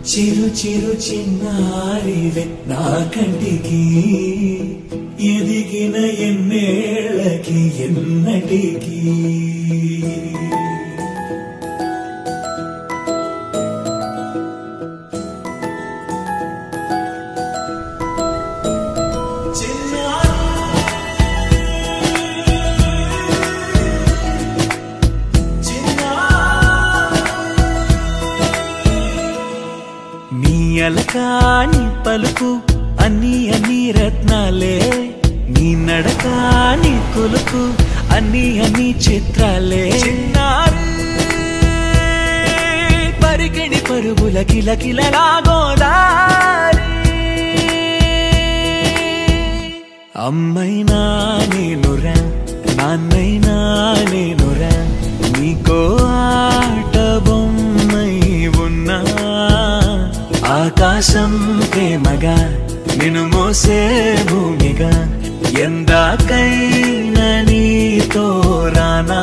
చిరు చిరు చిన్నారివే నా కంటికి ఎదిగిన ఎన్నేళ్ళకి ఎన్నటికి అలకాని పలుకు అన్ని అన్ని రత్నాలే నీ నడకాని కొలుకు అన్ని అన్ని చిత్రాలే పరికిణి పరుగుల కిలకిలలాగోదారి అమ్మైనా నేనురా నాన్నైనా నేనురా నీకో ఆట బొమ్మై ఉన్నా ఆకాశం ప్రేమగా నిన్ను మోసే భూమిగా ఎందాకైనా నీతో రానా